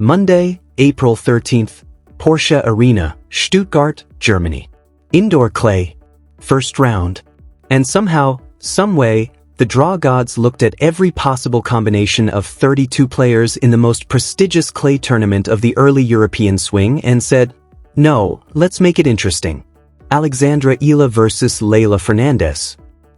Monday, April 13th, Porsche Arena, Stuttgart, Germany. Indoor clay. First round. And somehow, someway, the draw gods looked at every possible combination of 32 players in the most prestigious clay tournament of the early European swing and said, no, let's make it interesting. Alexandra Eala versus Leylah Fernandez.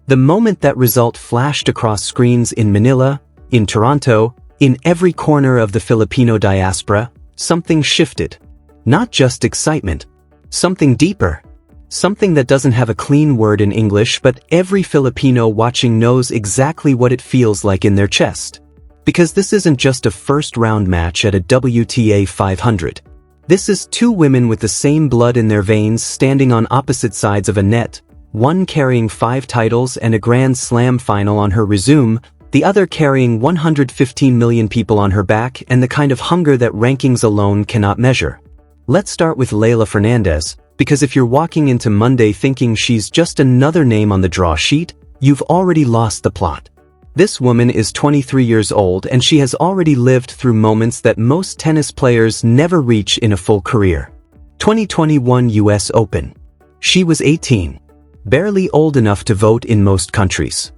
The moment that result flashed across screens in Manila, in Toronto, in every corner of the Filipino diaspora, something shifted. Not just excitement. Something deeper. Something that doesn't have a clean word in English, but every Filipino watching knows exactly what it feels like in their chest. Because this isn't just a first-round match at a WTA 500. This is two women with the same blood in their veins standing on opposite sides of a net, one carrying 5 titles and a Grand Slam final on her resume, the other carrying 115 million people on her back and the kind of hunger that rankings alone cannot measure. Let's start with Leila Fernandez, because if you're walking into Monday thinking she's just another name on the draw sheet, you've already lost the plot. This woman is 23 years old and she has already lived through moments that most tennis players never reach in a full career. 2021 US Open. She was 18. Barely old enough to vote in most countries.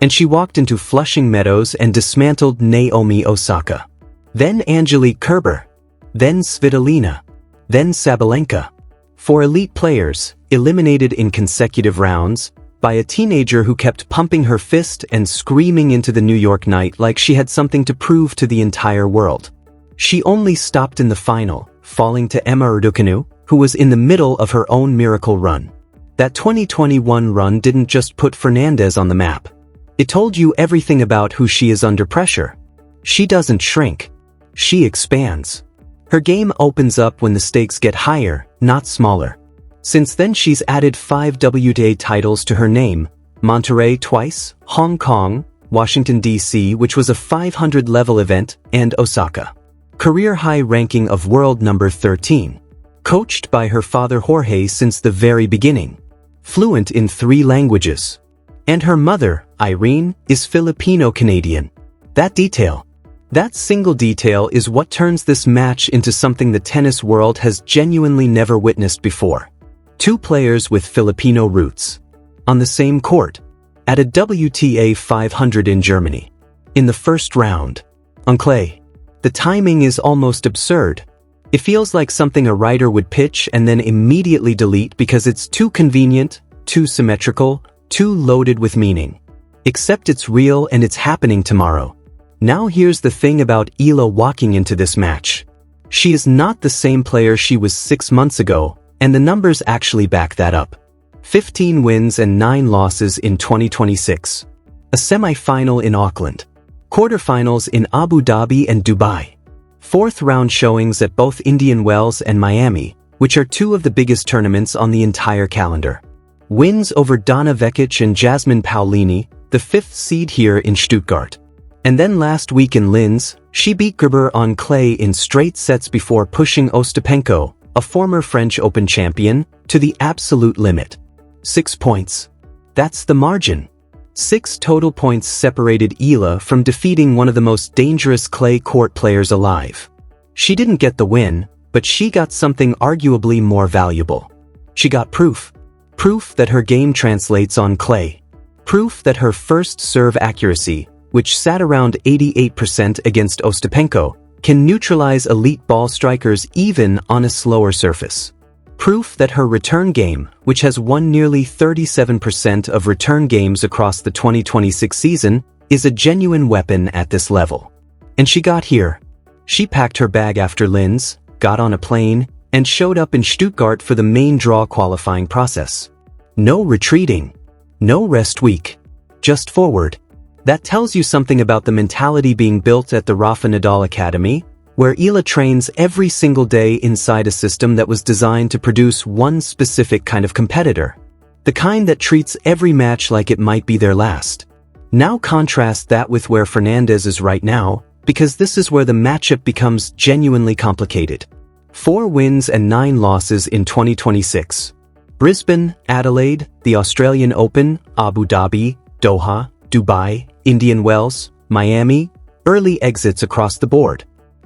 And she walked into Flushing Meadows and dismantled Naomi Osaka. Then Angelique Kerber. Then Svitolina. Then Sabalenka. 4 elite players, eliminated in consecutive rounds, by a teenager who kept pumping her fist and screaming into the New York night like she had something to prove to the entire world. She only stopped in the final, falling to Emma Raducanu, who was in the middle of her own miracle run. That 2021 run didn't just put Fernandez on the map. It told you everything about who she is under pressure. She doesn't shrink. She expands. Her game opens up when the stakes get higher, not smaller. Since then she's added 5 WTA titles to her name, Monterrey twice, Hong Kong, Washington D.C. which was a 500-level event, and Osaka. Career high ranking of world number 13. Coached by her father Jorge since the very beginning. Fluent in 3 languages. And her mother, Irene, is Filipino-Canadian. That detail. That single detail is what turns this match into something the tennis world has genuinely never witnessed before. 2 players with Filipino roots. On the same court. At a WTA 500 in Germany. In the first round. On clay. The timing is almost absurd. It feels like something a writer would pitch and then immediately delete because it's too convenient, too symmetrical, too loaded with meaning. Except it's real and it's happening tomorrow. Now here's the thing about Eala walking into this match. She is not the same player she was 6 months ago, and the numbers actually back that up. 15 wins and 9 losses in 2026. A semi-final in Auckland. Quarterfinals in Abu Dhabi and Dubai. 4th round showings at both Indian Wells and Miami, which are 2 of the biggest tournaments on the entire calendar. Wins over Donna Vekic and Jasmine Paolini, the 5th seed here in Stuttgart. And then last week in Linz, she beat Gerber on clay in straight sets before pushing Ostapenko, a former French Open champion, to the absolute limit. 6 points. That's the margin. 6 total points separated Eala from defeating one of the most dangerous clay court players alive. She didn't get the win, but she got something arguably more valuable. She got proof. Proof that her game translates on clay. Proof that her first serve accuracy, which sat around 88% against Ostapenko, can neutralize elite ball strikers even on a slower surface. Proof that her return game, which has won nearly 37% of return games across the 2026 season, is a genuine weapon at this level. And she got here. She packed her bag after Linz, got on a plane, and showed up in Stuttgart for the main draw qualifying process. No retreating. No rest week. Just forward. That tells you something about the mentality being built at the Rafa Nadal Academy, where Eala trains every single day inside a system that was designed to produce one specific kind of competitor. The kind that treats every match like it might be their last. Now contrast that with where Fernandez is right now, because this is where the matchup becomes genuinely complicated. 4 wins and 9 losses in 2026. Brisbane, Adelaide, the Australian Open, Abu Dhabi, Doha, Dubai, Indian Wells, Miami, early exits across the board.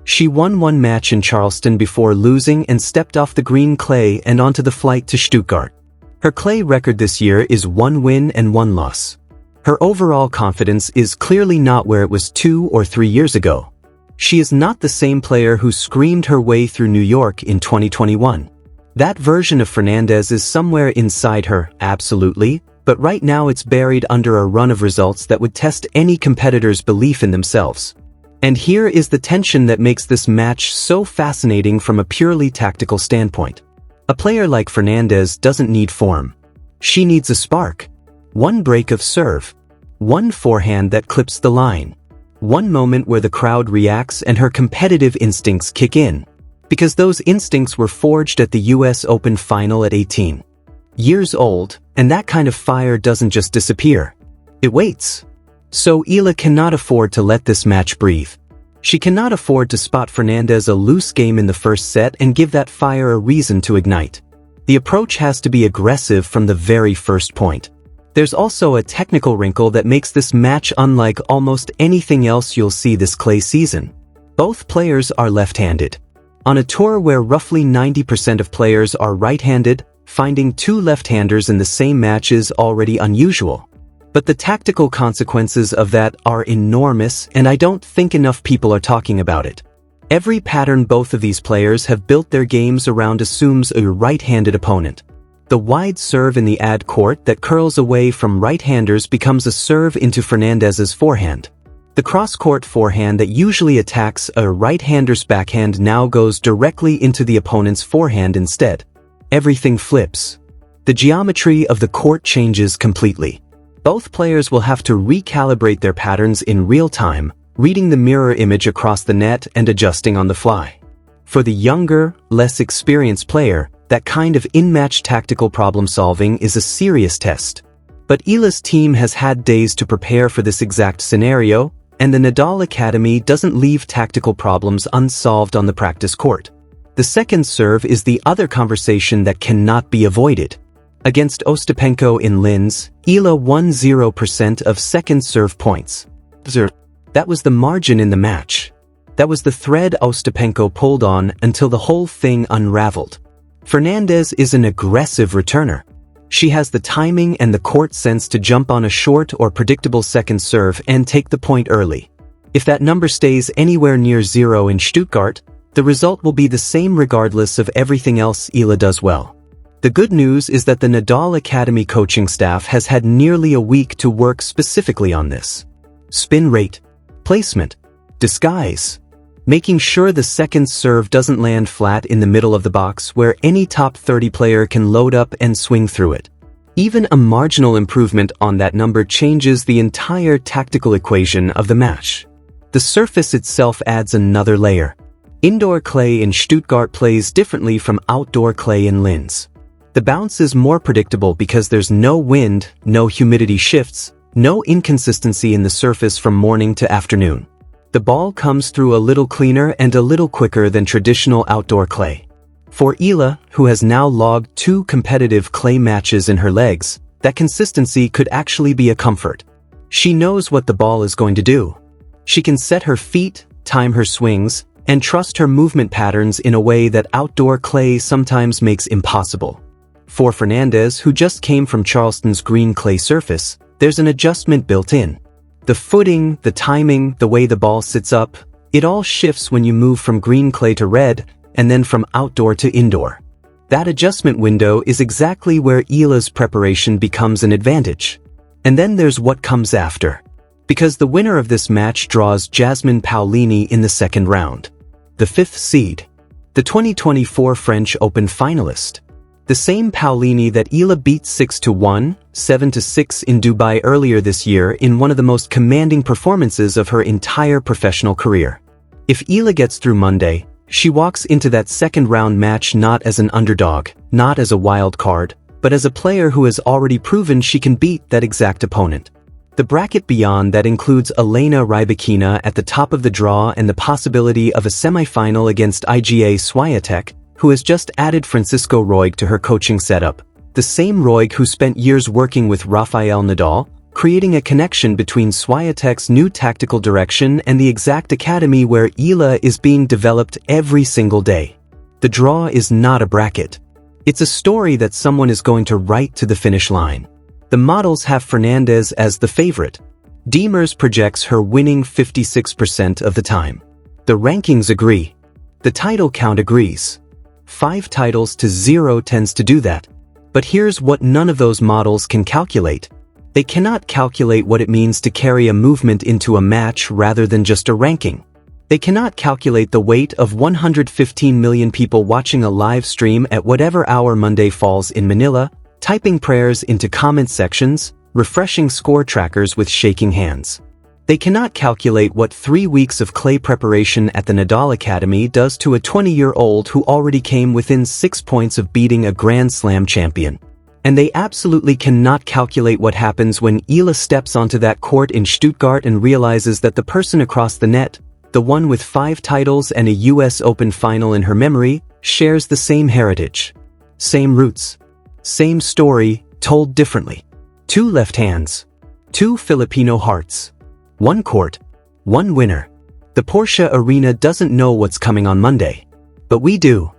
She won one match in Charleston before losing and stepped off the green clay and onto the flight to Stuttgart. Her clay record this year is 1 win and 1 loss. Her overall confidence is clearly not where it was 2 or 3 years ago. She is not the same player who screamed her way through New York in 2021. That version of Fernandez is somewhere inside her, absolutely, but right now it's buried under a run of results that would test any competitor's belief in themselves. And here is the tension that makes this match so fascinating from a purely tactical standpoint. A player like Fernandez doesn't need form. She needs a spark. One break of serve. One forehand that clips the line. One moment where the crowd reacts and her competitive instincts kick in. Because those instincts were forged at the US Open final at 18 years old, and that kind of fire doesn't just disappear. It waits. So Eala cannot afford to let this match breathe. She cannot afford to spot Fernandez a loose game in the first set and give that fire a reason to ignite. The approach has to be aggressive from the very first point. There's also a technical wrinkle that makes this match unlike almost anything else you'll see this clay season. Both players are left-handed. On a tour where roughly 90% of players are right-handed, finding 2 left-handers in the same match is already unusual. But the tactical consequences of that are enormous, and I don't think enough people are talking about it. Every pattern both of these players have built their games around assumes a right-handed opponent. The wide serve in the ad court that curls away from right-handers becomes a serve into Fernandez's forehand. The cross-court forehand that usually attacks a right-hander's backhand now goes directly into the opponent's forehand instead. Everything flips. The geometry of the court changes completely. Both players will have to recalibrate their patterns in real time, reading the mirror image across the net and adjusting on the fly. For the younger, less experienced player, that kind of in-match tactical problem-solving is a serious test. But Eala's team has had days to prepare for this exact scenario, and the Nadal Academy doesn't leave tactical problems unsolved on the practice court. The second serve is the other conversation that cannot be avoided. Against Ostapenko in Linz, Eala won 0% of second serve points. That was the margin in the match. That was the thread Ostapenko pulled on until the whole thing unraveled. Fernandez is an aggressive returner. She has the timing and the court sense to jump on a short or predictable second serve and take the point early. If that number stays anywhere near 0 in Stuttgart, the result will be the same regardless of everything else Eala does well. The good news is that the Nadal Academy coaching staff has had nearly a week to work specifically on this. Spin rate, placement, disguise, making sure the second serve doesn't land flat in the middle of the box where any top 30 player can load up and swing through it. Even a marginal improvement on that number changes the entire tactical equation of the match. The surface itself adds another layer. Indoor clay in Stuttgart plays differently from outdoor clay in Linz. The bounce is more predictable because there's no wind, no humidity shifts, no inconsistency in the surface from morning to afternoon. The ball comes through a little cleaner and a little quicker than traditional outdoor clay. For Eala, who has now logged 2 competitive clay matches in her legs, that consistency could actually be a comfort. She knows what the ball is going to do. She can set her feet, time her swings, and trust her movement patterns in a way that outdoor clay sometimes makes impossible. For Fernandez, who just came from Charleston's green clay surface, there's an adjustment built in. The footing, the timing, the way the ball sits up, it all shifts when you move from green clay to red, and then from outdoor to indoor. That adjustment window is exactly where Eala's preparation becomes an advantage. And then there's what comes after. Because the winner of this match draws Jasmine Paolini in the second round. The 5th seed. The 2024 French Open finalist. The same Paolini that Eala beat 6-1, 7-6 in Dubai earlier this year in one of the most commanding performances of her entire professional career. If Eala gets through Monday, she walks into that second round match not as an underdog, not as a wild card, but as a player who has already proven she can beat that exact opponent. The bracket beyond that includes Elena Rybakina at the top of the draw and the possibility of a semifinal against Iga Swiatek, who has just added Francisco Roig to her coaching setup, the same Roig who spent years working with Rafael Nadal, creating a connection between Swiatek's new tactical direction and the exact academy where Eala is being developed every single day. The draw is not a bracket. It's a story that someone is going to write to the finish line. The models have Fernandez as the favorite. Demers projects her winning 56% of the time. The rankings agree. The title count agrees. 5 titles to 0 tends to do that. But here's what none of those models can calculate. They cannot calculate what it means to carry a movement into a match rather than just a ranking. They cannot calculate the weight of 115 million people watching a live stream at whatever hour Monday falls in Manila, typing prayers into comment sections, refreshing score trackers with shaking hands. They cannot calculate what 3 weeks of clay preparation at the Nadal Academy does to a 20-year-old who already came within 6 points of beating a Grand Slam champion. And they absolutely cannot calculate what happens when Eala steps onto that court in Stuttgart and realizes that the person across the net, the one with 5 titles and a US Open final in her memory, shares the same heritage. Same roots. Same story, told differently. 2 left hands. 2 Filipino hearts. 1 court. 1 winner. The Porsche Arena doesn't know what's coming on Monday. But we do.